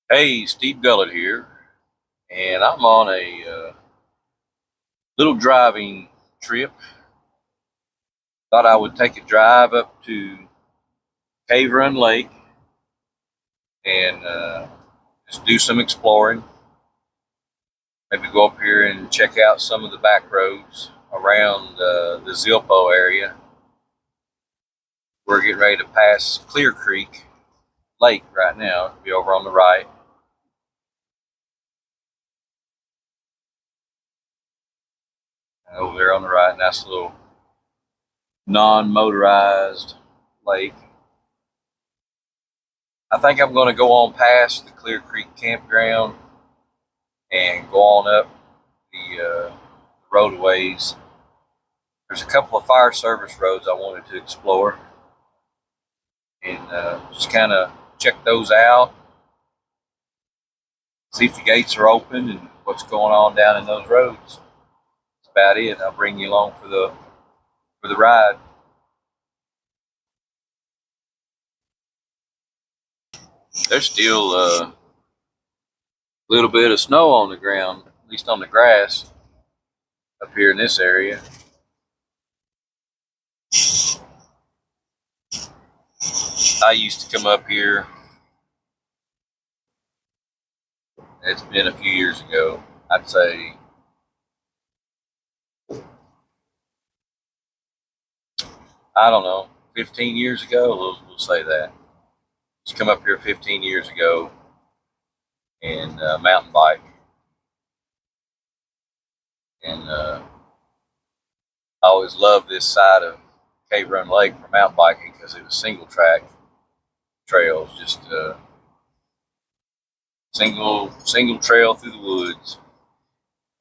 Hey, Steve Gullett here, and I'm on a little driving trip. Thought I would take a drive up to Cave Run Lake and just do some exploring. Maybe go up here and check out some of the back roads around the Zilpo area. We're getting ready to pass Clear Creek Lake right now. It'll be over on the right. Over there on the right, nice little non-motorized lake. I think I'm going to go on past the Clear Creek campground and go on up the roadways. There's a couple of fire service roads I wanted to explore and just kind of check those out, see if the gates are open and what's going on down in those roads. That's about it. I'll bring you along for the ride. There's still a little bit of snow on the ground, at least on the grass up here in this area. I used to come up here. It's been a few years ago. I'd say I don't know, 15 years ago. We'll say that. Just come up here 15 years ago and mountain bike, and I always loved this side of Cave Run Lake for mountain biking because it was single track trails, just single trail through the woods.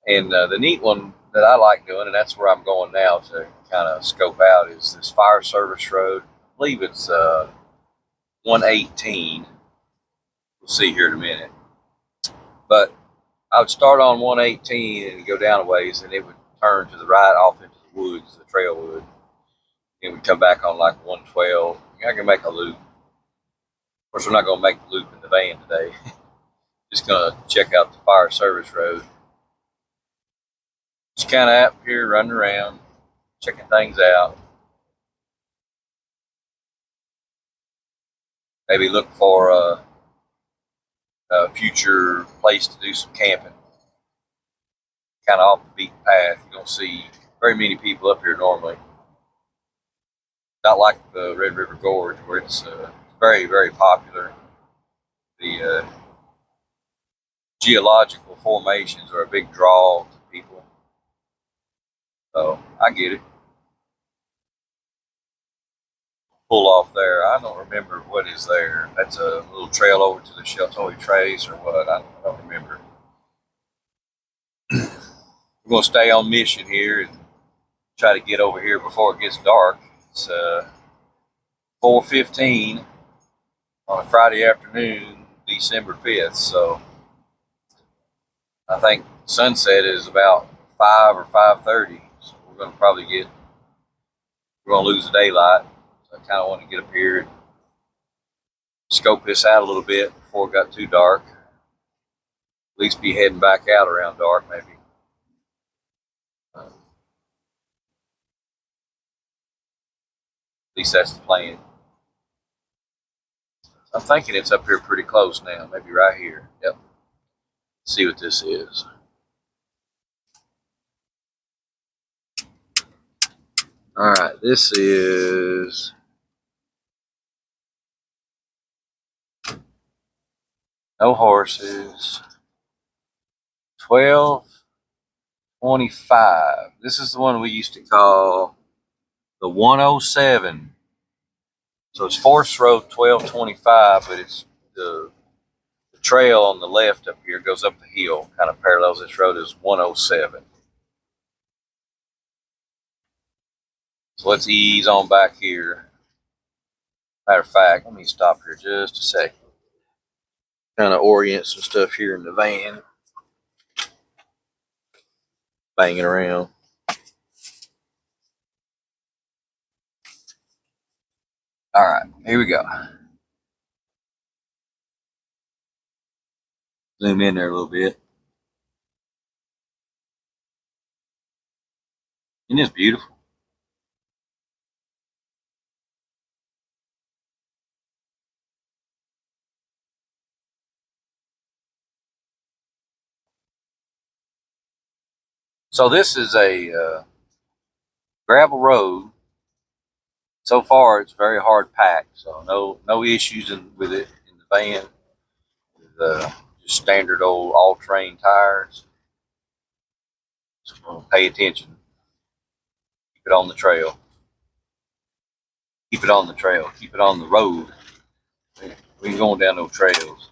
And the neat one that I like doing, and that's where I'm going now to kind of scope out, is this fire service road. I believe it's 118. We'll see here in a minute. But I would start on 118 and go down a ways, and it would turn to the right off into the woods, the trail would. And we'd come back on like 112. I can make a loop. Of course, we're not going to make the loop in the van today. Just going to check out the fire service road. Just kind of up here running around, checking things out. Maybe look for a future place to do some camping. Kind of off the beaten path. You don't see very many people up here normally. Not like the Red River Gorge, where it's very, very popular. The geological formations are a big draw to people. So I get it. Pull off there. I don't remember what is there. That's a little trail over to the Sheltoy Trace or what. I don't remember. We're going to stay on mission here and try to get over here before it gets dark. It's 4:15 on a Friday afternoon, December 5th. So I think sunset is about 5 or 5:30. So we're going to lose the daylight. So I kind of want to get up here and scope this out a little bit before it got too dark. At least be heading back out around dark, maybe. At least that's the plan. I'm thinking it's up here pretty close now, maybe right here. Yep. Let's see what this is. All right, this is no horses. 1225. This is the one we used to call the 107. So it's Forest Road 1225, but it's the trail on the left up here goes up the hill, kind of parallels this road as 107. So let's ease on back here. Matter of fact, let me stop here just a second. Kind of orient some stuff here in the van. Banging around. All right, here we go. Zoom in there a little bit. Isn't this beautiful? So this is a gravel road. So far, it's very hard packed, so no issues with it in the van. With just standard old all-terrain tires. So pay attention. Keep it on the trail. Keep it on the trail. Keep it on the road. We ain't going down no trails.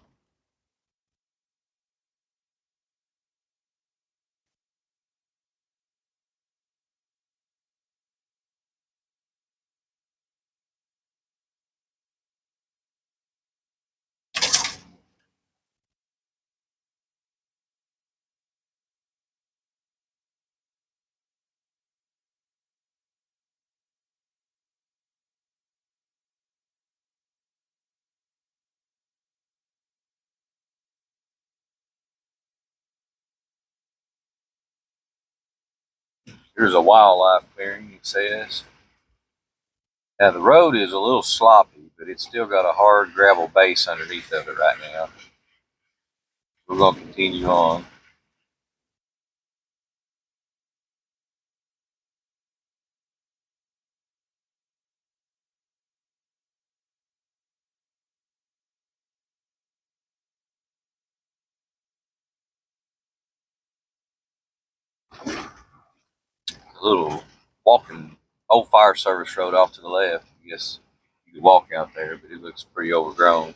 Here's a wildlife clearing, it says. Now the road is a little sloppy, but it's still got a hard gravel base underneath of it right now. We're going to continue on. A little walking old fire service road off to the left. I guess you could walk out there, but it looks pretty overgrown.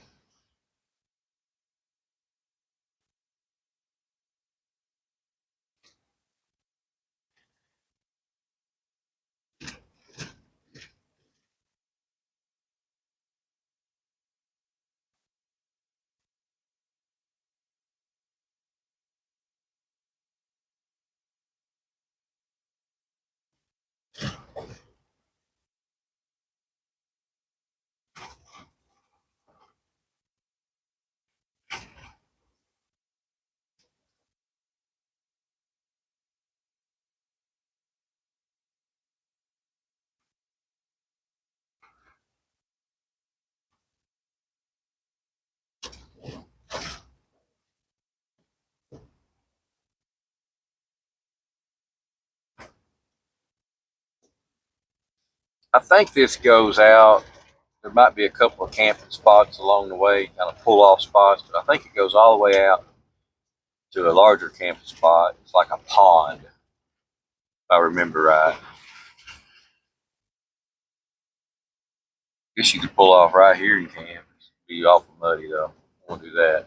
I think this goes out. There might be a couple of camping spots along the way, kind of pull off spots, but I think it goes all the way out to a larger camping spot. It's like a pond, if I remember right. Guess you could pull off right here and camp. It'd be awful muddy though. Won't do that.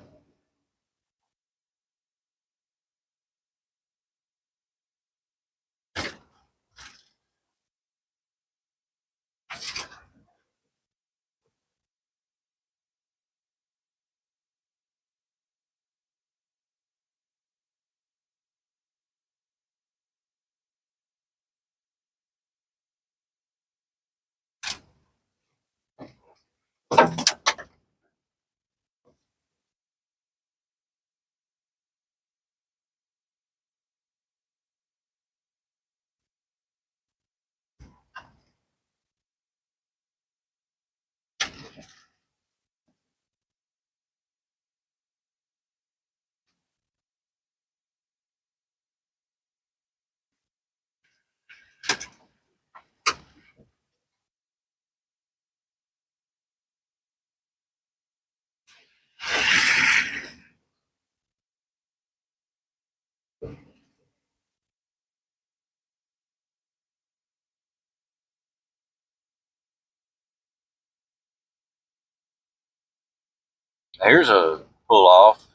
Now here's a pull off.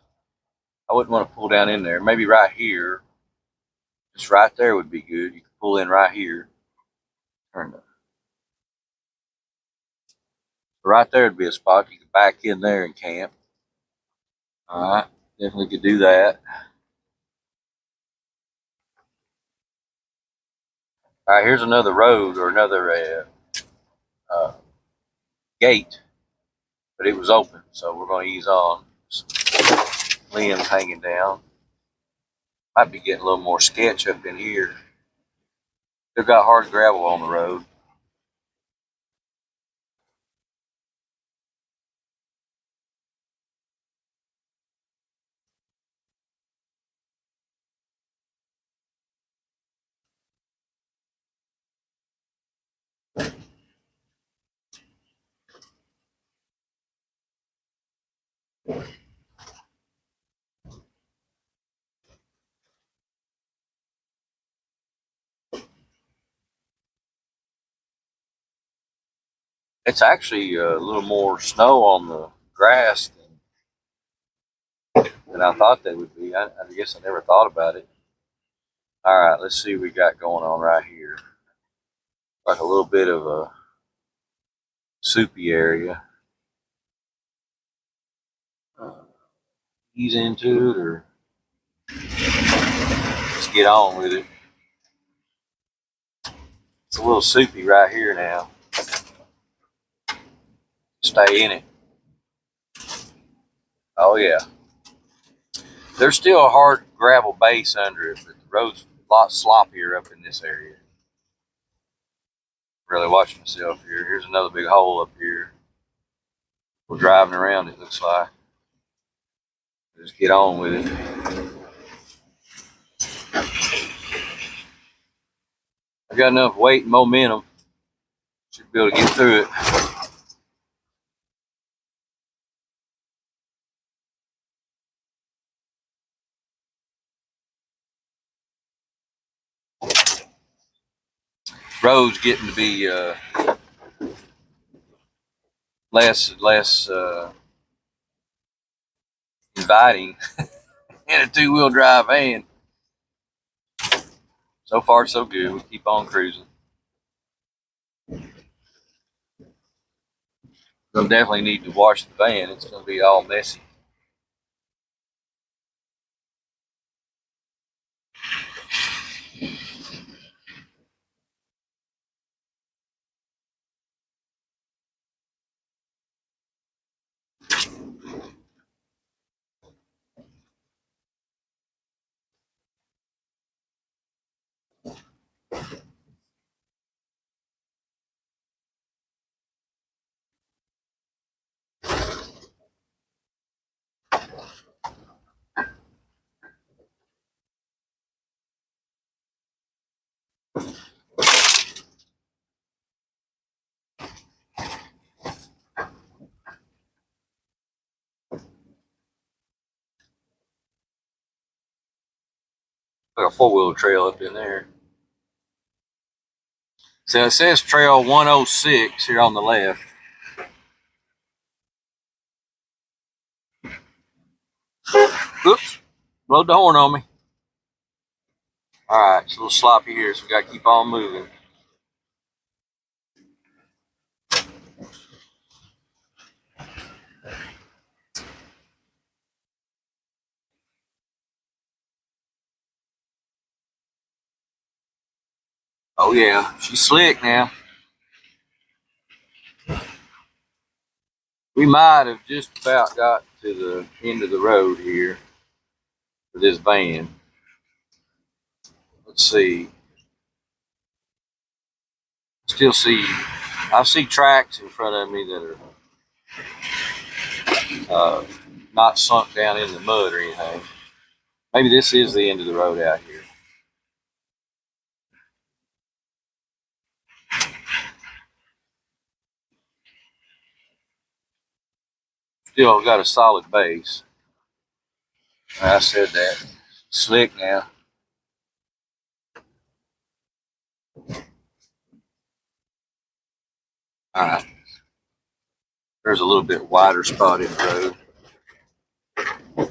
I wouldn't want to pull down in there. Maybe right here. Just right there would be good. You could pull in right here. Turn the Right there would be a spot. You could back in there and camp. All right. Definitely could do that. All right. Here's another road or another gate, but it was open. So we're going to ease on. limbs hanging down. Might be getting a little more sketch up in here. They've got hard gravel on the road. It's actually a little more snow on the grass than I thought they would be. I guess I never thought about it. All right, let's see what we got going on right here. Like a little bit of a soupy area. Ease into it, or let's get on with it. It's a little soupy right here now. Stay in it. Oh yeah. There's still a hard gravel base under it, but the road's a lot sloppier up in this area. Really watching myself here. Here's another big hole up here. We're driving around, it looks like. Just get on with it. I got enough weight and momentum. Should be able to get through it. Road's getting to be less and less inviting in a two-wheel drive van. So far, so good. We keep on cruising. We'll definitely need to wash the van. It's going to be all messy. Like a four-wheel trail up in there. So it says trail 106 here on the left. Oops, blowed the horn on me. All right, it's a little sloppy here, so we got to keep on moving. Oh yeah, she's slick now. We might have just about got to the end of the road here for this van. Let's see. I see tracks in front of me that are not sunk down in the mud or anything. Maybe this is the end of the road out here. Still got a solid base. I said that. Slick now. All right. There's a little bit wider spot in the road.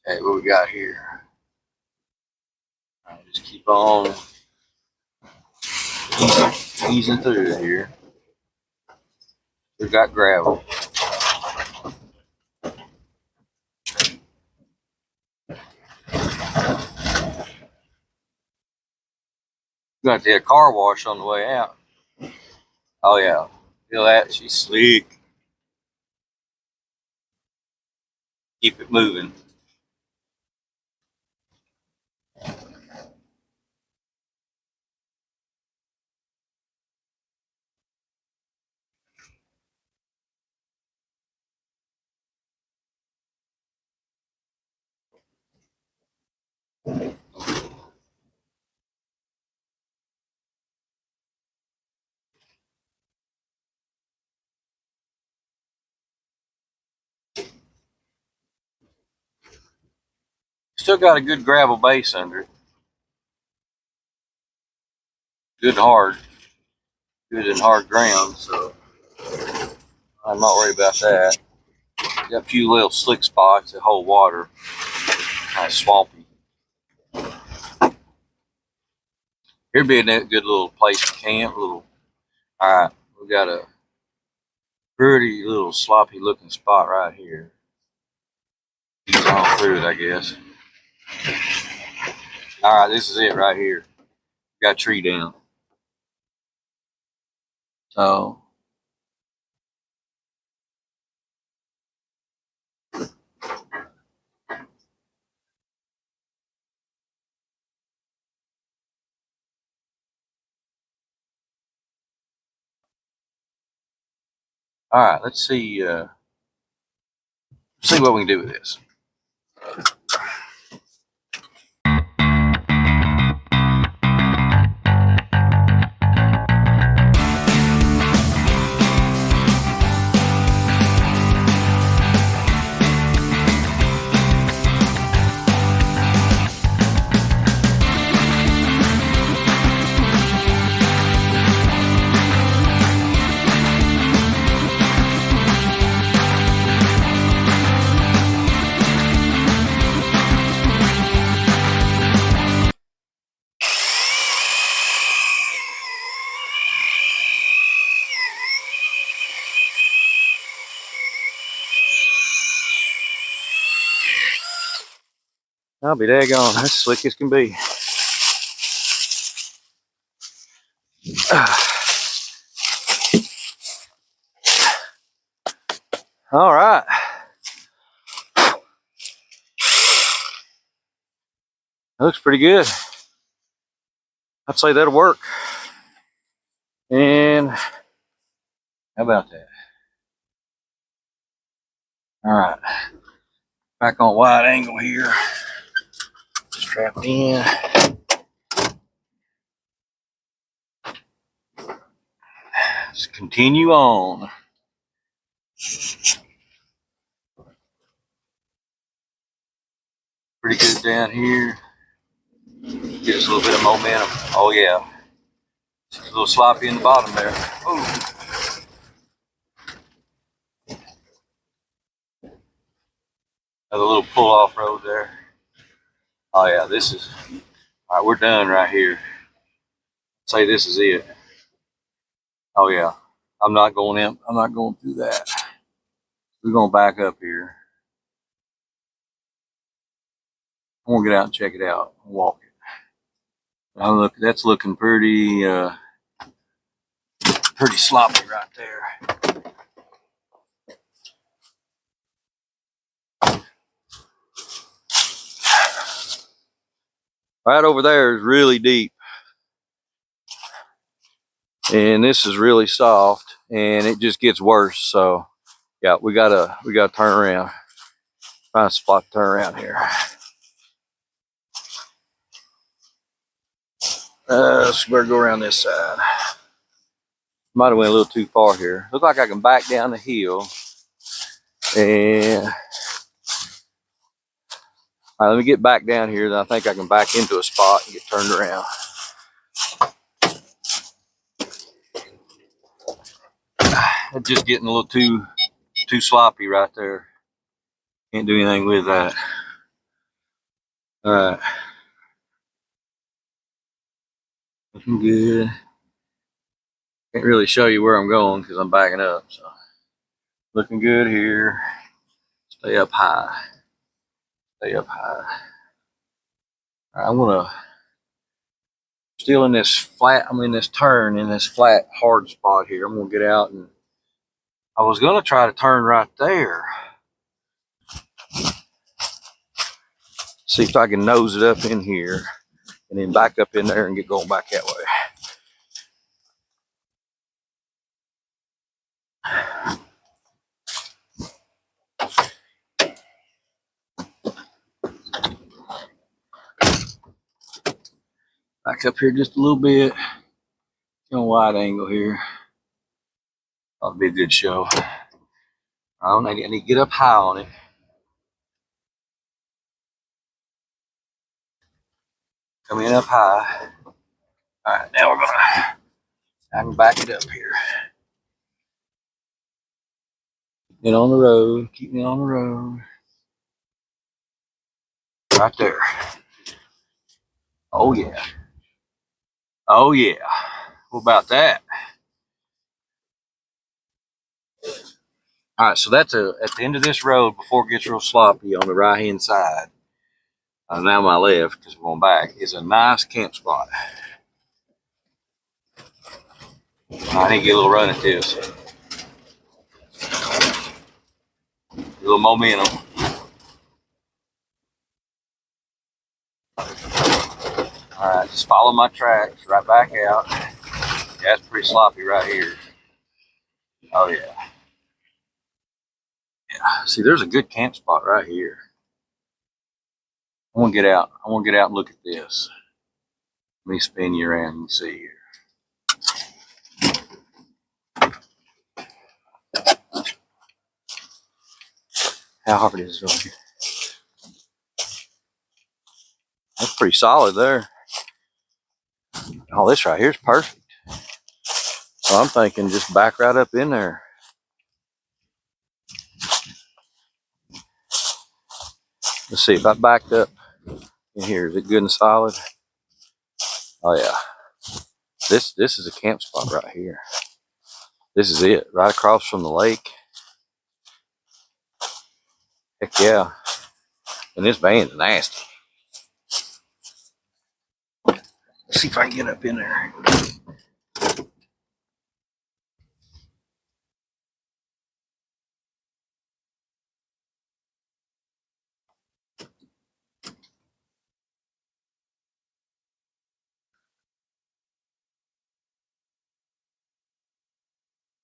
Okay, what we got here? All right, just keep on easing through here. We've got gravel. Got to hit a car wash on the way out. Oh yeah, Feel that? She's slick. Keep it moving. Still got a good gravel base under it. Good and hard ground, so I'm not worried about that. Got a few little slick spots that hold water, kind of swampy. Here'd be a good little place to camp. All right, we got a pretty little sloppy looking spot right here. He's on through it, I guess. All right, this is it right here. Got a tree down. So all right, let's see what we can do with this. I'll be daggone, that's slick as can be. All right. That looks pretty good. I'd say that'll work. And how about that? All right. Back on wide angle here. Strapped in. Let's continue on. Pretty good down here. Get us a little bit of momentum. Oh yeah. It's a little sloppy in the bottom there. Ooh. Another little pull-off road there. Oh yeah, this is all right. We're done right here. I'd say this is it. Oh yeah, I'm not going in. I'm not going through that. We're gonna back up here. I'm gonna get out and check it out. Walk it. Look, that's looking pretty sloppy right there. Right over there is really deep, and this is really soft, and it just gets worse. So yeah, we gotta turn around, find a spot to turn around here. So better go around this side. Might have went a little too far here. Look like I can back down the hill. And all right, let me get back down here. Then I think I can back into a spot and get turned around. It's just getting a little too sloppy right there. Can't do anything with that. All right. Looking good. Can't really show you where I'm going because I'm backing up. So looking good here. Stay up high. Stay up high. All right, I'm gonna still in this flat. I'm in this turn in this flat hard spot here. I'm gonna get out and I was gonna try to turn right there. See if I can nose it up in here and then back up in there and get going back that way. Back up here just a little bit. On wide angle here. That'll be a good show. I need to get up high on it. Come in up high. All right, now I can back it up here. Get on the road. Keep me on the road. Right there. Oh yeah. Oh yeah. What about that? All right, so that's at the end of this road before it gets real sloppy on the right hand side. Now my left, because we're going back, is a nice camp spot. I need to get a little run at this. A little momentum. All right, just follow my tracks right back out. Yeah, it's pretty sloppy right here. Oh yeah. Yeah. See, there's a good camp spot right here. I want to get out. I want to get out and look at this. Let me spin you around and see here. How hard is it over here? That's pretty solid there. Oh, this right here is perfect. So I'm thinking just back right up in there. Let's see if I backed up in here. Is it good and solid? Oh yeah. This is a camp spot right here. This is it, right across from the lake. Heck yeah. And this van's nasty. Let's see if I can get up in there.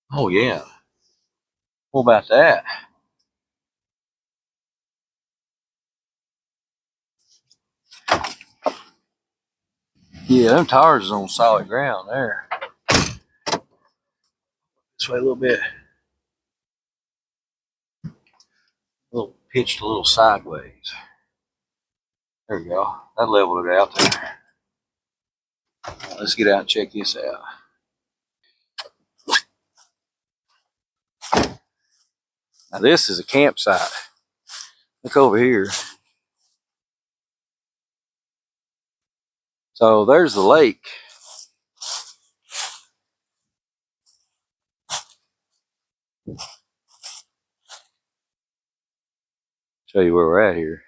Oh yeah. What about that? Yeah, them tires is on solid ground there. This way a little bit. A little pitched a little sideways. There we go. That leveled it out there. Right, let's get out and check this out. Now this is a campsite. Look over here. So there's the lake. Show you where we're at here.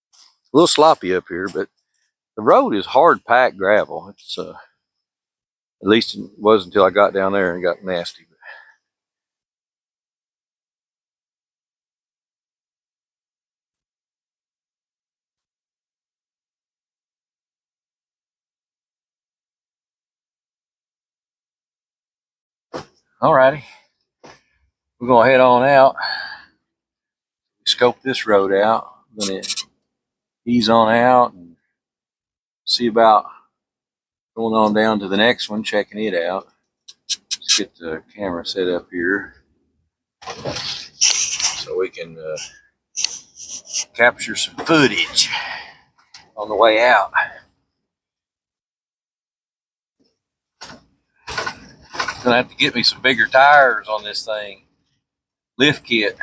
A little sloppy up here, but the road is hard packed gravel. It's at least it was until I got down there and got nasty. Alrighty, we're gonna head on out. Scope this road out. I'm gonna ease on out and see about going on down to the next one, checking it out. Let's get the camera set up here so we can capture some footage on the way out. Gonna have to get me some bigger tires on this thing. Lift kit.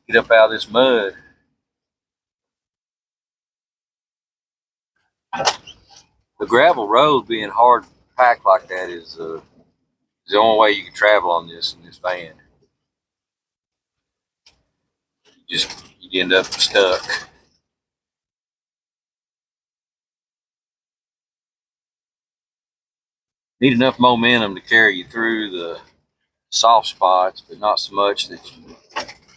Get up out of this mud. The gravel road being hard packed like that is the only way you can travel on this in this van. You end up stuck. Need enough momentum to carry you through the soft spots, but not so much that you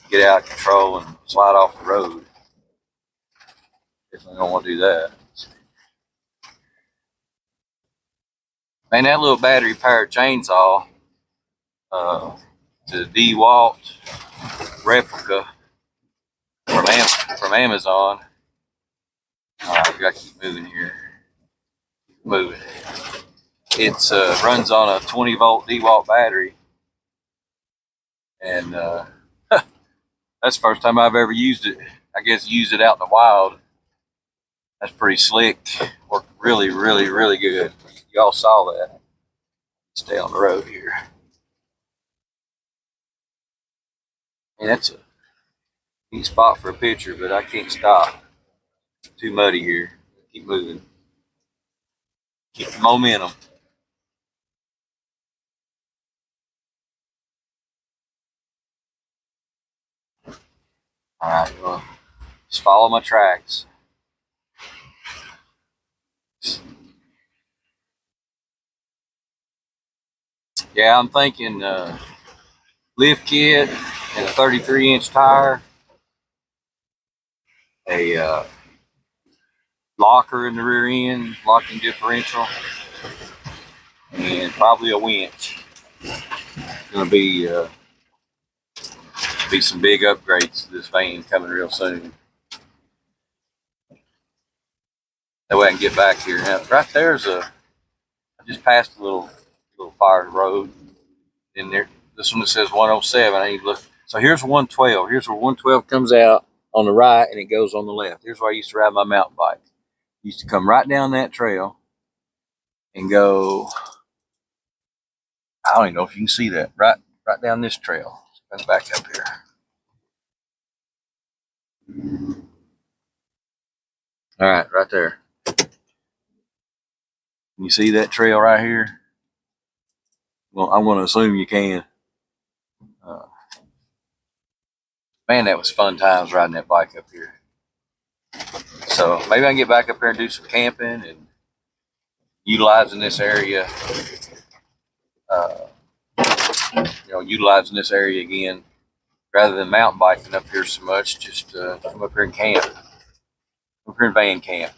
get out of control and slide off the road. Definitely don't want to do that. Man, that little battery powered chainsaw, the DeWalt replica from Amazon. All right, we gotta keep moving here. Keep moving. It runs on a 20-volt DeWalt battery, and that's the first time I've ever used it. I guess used it out in the wild. That's pretty slick. Worked really, really, really good. Y'all saw that. Stay on the road here. And that's a neat spot for a picture, but I can't stop. It's too muddy here. Keep moving. Keep the momentum. All right, well, just follow my tracks. Yeah, I'm thinking lift kit and a 33-inch tire, a locker in the rear end, locking differential, and probably a winch. Going to be some big upgrades to this van coming real soon. That way I can get back here. Now, right there's I just passed a little fire road in there. This one that says 107. I need to look. So here's 112. Here's where 112 comes out on the right and it goes on the left. Here's where I used to ride my mountain bike. I used to come right down that trail and go. I don't even know if you can see that. Right down this trail. Let's back up here. All right there. Can you see that trail right here? Well, I'm going to assume you can. Man, that was fun times riding that bike up here. So maybe I can get back up here and do some camping and utilizing this area. Utilizing this area again rather than mountain biking up here so much. Just come up here and camp. Come up here and van camp.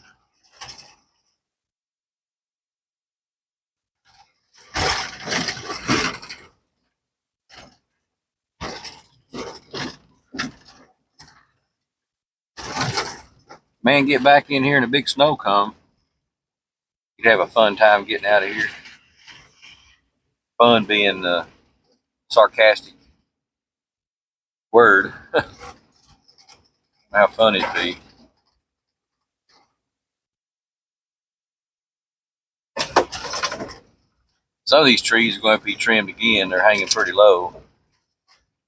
Man, get back in here and a big snow come. You'd have a fun time getting out of here. Fun being the sarcastic word. How fun it'd be. Some of these trees are going to be trimmed again. They're hanging pretty low. Of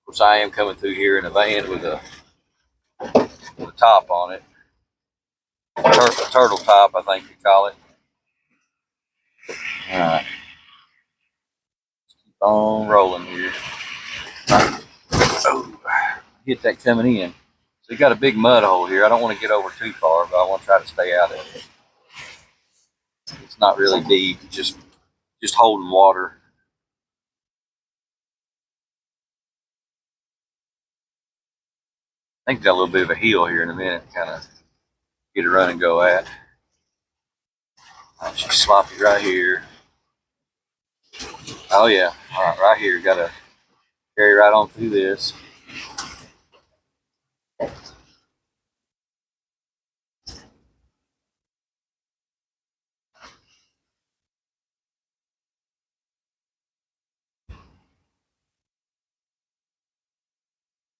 course, I am coming through here in a van with a top on it. Turtle top, I think you call it. All right. Keep on rolling here. Oh, hit that coming in. So you got a big mud hole here. I don't want to get over too far, but I want to try to stay out of it. It's not really deep, just holding water. I think got a little bit of a hill here in a minute, kind of get a run and go at. She's sloppy right here. Oh yeah, all right here. Got to carry right on through this.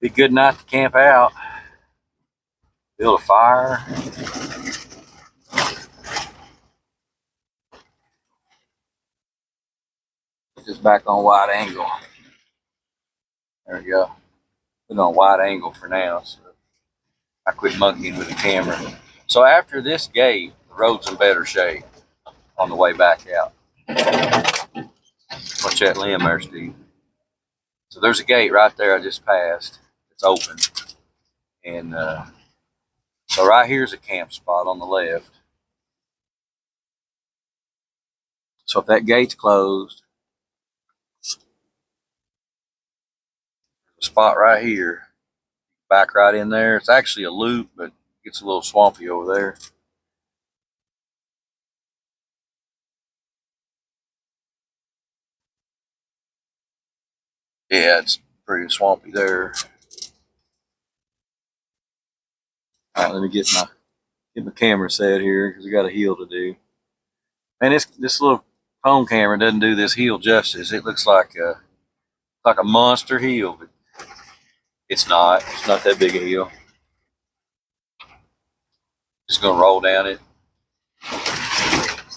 Be a good night to camp out. Build a fire. Put this back on wide angle. There we go. Put it on wide angle for now. So I quit monkeying with the camera. So after this gate, the road's in better shape on the way back out. Watch that limb there, Steve. So there's a gate right there I just passed. It's open. And so right here's a camp spot on the left. So if that gate's closed, the spot right here, back right in there. It's actually a loop, but it gets a little swampy over there. Yeah, it's pretty swampy there. All right, let me get my camera set here because we got a hill to do. Man, this little phone camera doesn't do this hill justice. It looks like a monster hill, but it's not. It's not that big a hill. Just gonna roll down it,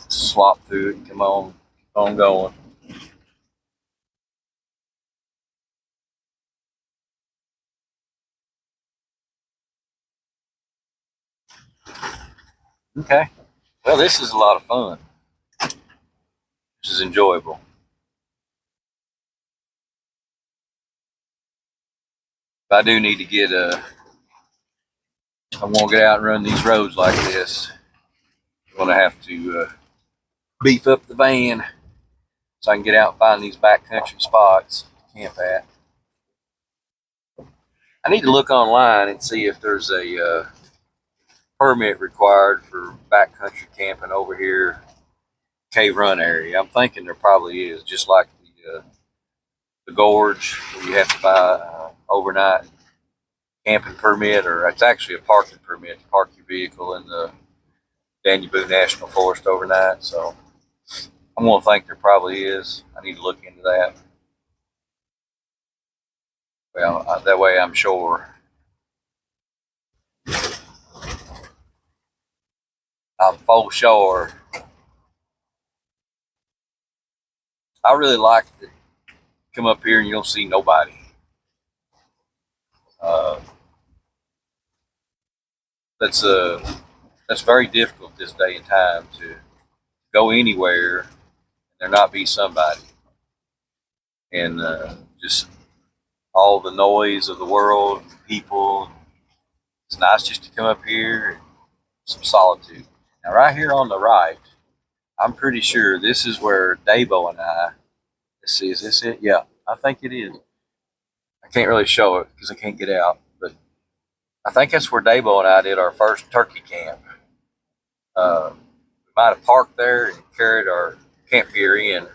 swap through it, and come on, keep on going. Okay. Well, this is a lot of fun. This is enjoyable. If I do need to get I want to get out and run these roads like this, I'm gonna have to beef up the van so I can get out and find these backcountry spots to camp at. I need to look online and see if there's a permit required for backcountry camping over here, Cave Run area. I'm thinking there probably is, just like the gorge, where you have to buy overnight camping permit, or it's actually a parking permit to park your vehicle in the Danube National Forest overnight. So I'm gonna think there probably is. I need to look into that. Well, that way I'm sure. I'm full sure. I really like to come up here and you'll see nobody. Uh, that's very difficult this day and time to go anywhere and there not be somebody, and just all the noise of the world, people. It's nice just to come up here and some solitude. Now, right here on the right, I'm pretty sure this is where Dabo and I. Let's see, is this it? Yeah, I think it is. I can't really show it because I can't get out, but I think that's where Dabo and I did our first turkey camp. We might have parked there and carried our camp gear in.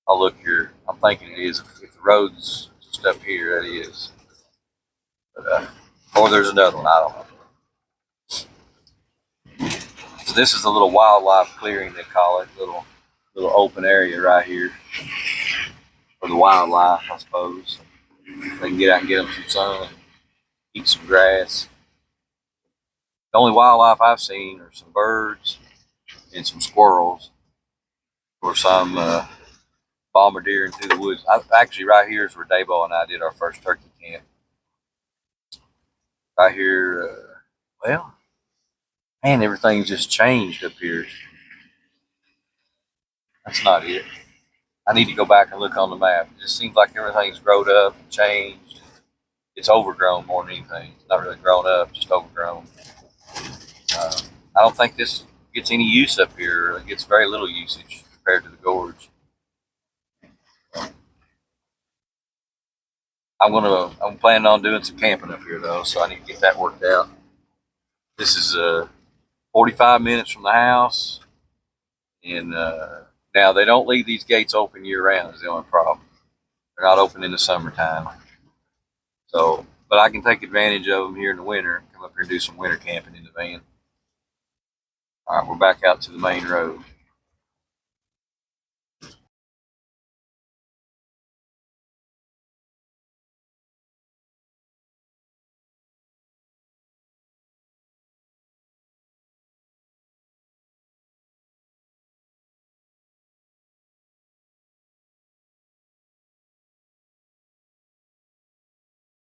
I'll look here. I'm thinking it is. If the road's just up here, that is. But, or there's another one. I don't know. So this is a little wildlife clearing, they call it. Little open area right here for the wildlife, I suppose. They can get out and get them some sun, eat some grass. The only wildlife I've seen are some birds and some squirrels, or some bombardiering through the woods. Actually, right here is where Dabo and I did our first turkey camp. Right here, well, man, everything's just changed up here. That's not it. I need to go back and look on the map. It just seems like everything's grown up and changed. It's overgrown more than anything. It's not really grown up, just overgrown. I don't think this gets any use up here. It gets very little usage compared to the gorge. I'm planning on doing some camping up here though, so I need to get that worked out. This is 45 minutes from the house, and now they don't leave these gates open year round. Is the only problem. They're not open in the summertime. So, but I can take advantage of them here in the winter. Come up here and do some winter camping in the van. All right, we're back out to the main road.